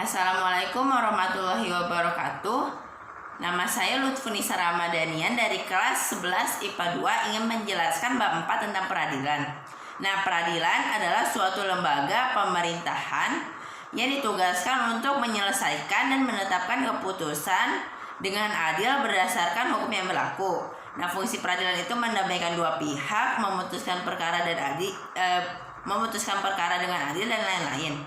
Assalamualaikum warahmatullahi wabarakatuh. Nama saya Lutfunisa Ramadhanian dari kelas 11 IPA 2 ingin menjelaskan bab 4 tentang peradilan. Nah, peradilan adalah suatu lembaga pemerintahan yang ditugaskan untuk menyelesaikan dan menetapkan keputusan dengan adil berdasarkan hukum yang berlaku. Nah, fungsi peradilan itu mendamaikan dua pihak, memutuskan perkara dengan adil dan lain-lain.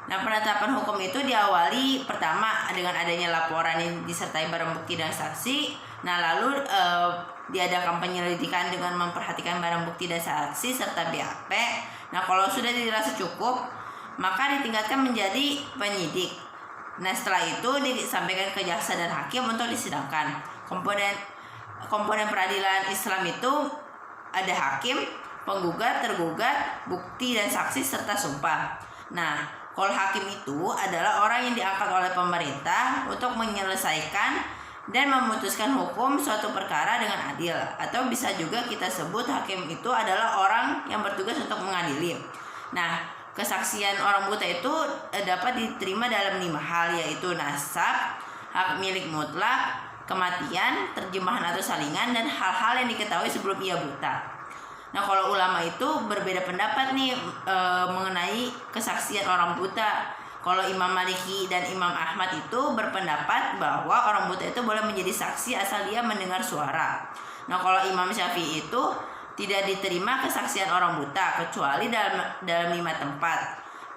Nah, penetapan hukum itu diawali pertama dengan adanya laporan yang disertai barang bukti dan saksi. Nah, lalu diadakan penyelidikan dengan memperhatikan barang bukti dan saksi serta BAP. Nah, kalau sudah dirasa cukup, maka ditingkatkan menjadi penyidik. Nah, setelah itu disampaikan ke jaksa dan hakim untuk disidangkan. Komponen peradilan Islam itu ada hakim, penggugat, tergugat, bukti dan saksi serta sumpah. Nah, kalau hakim itu adalah orang yang diangkat oleh pemerintah untuk menyelesaikan dan memutuskan hukum suatu perkara dengan adil. Atau bisa juga kita sebut hakim itu adalah orang yang bertugas untuk mengadili. Nah, kesaksian orang buta itu dapat diterima dalam 5 hal, yaitu nasab, hak milik mutlak, kematian, terjemahan atau salingan, dan hal-hal yang diketahui sebelum ia buta. Nah, kalau ulama itu berbeda pendapat nih mengenai kesaksian orang buta. Kalau Imam Maliki dan Imam Ahmad itu berpendapat bahwa orang buta itu boleh menjadi saksi asal dia mendengar suara. Nah, kalau Imam Syafi'i itu tidak diterima kesaksian orang buta kecuali dalam 5 tempat,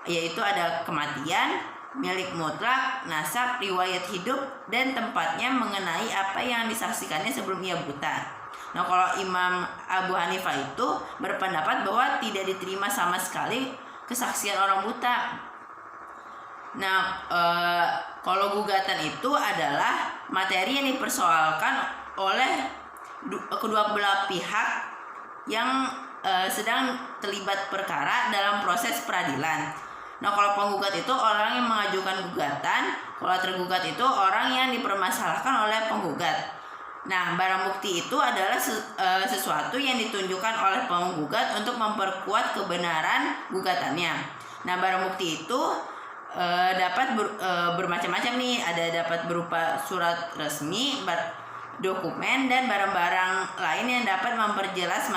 yaitu ada kematian, milik mutlak, nasab, riwayat hidup, dan tempatnya mengenai apa yang disaksikannya sebelum ia buta. Nah, kalau Imam Abu Hanifah itu berpendapat bahwa tidak diterima sama sekali kesaksian orang buta. Nah, kalau gugatan itu adalah materi yang dipersoalkan oleh kedua belah pihak yang sedang terlibat perkara dalam proses peradilan. Nah, kalau penggugat itu orang yang mengajukan gugatan, kalau tergugat itu orang yang dipermasalahkan oleh penggugat. Nah, barang bukti itu adalah sesuatu yang ditunjukkan oleh penggugat untuk memperkuat kebenaran gugatannya. Nah, barang bukti itu dapat bermacam-macam nih. Ada dapat berupa surat resmi, dokumen, dan barang-barang lain yang dapat memperjelas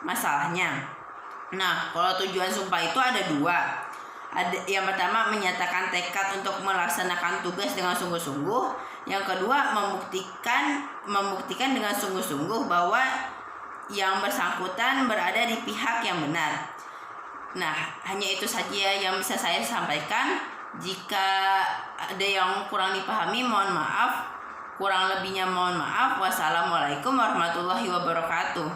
masalahnya. Nah, kalau tujuan sumpah itu ada 2. Yang pertama menyatakan tekad untuk melaksanakan tugas dengan sungguh-sungguh. Yang kedua membuktikan dengan sungguh-sungguh bahwa yang bersangkutan berada di pihak yang benar. Nah, hanya itu saja yang bisa saya sampaikan. Jika ada yang kurang dipahami, mohon maaf. Kurang lebihnya mohon maaf. Wassalamualaikum warahmatullahi wabarakatuh.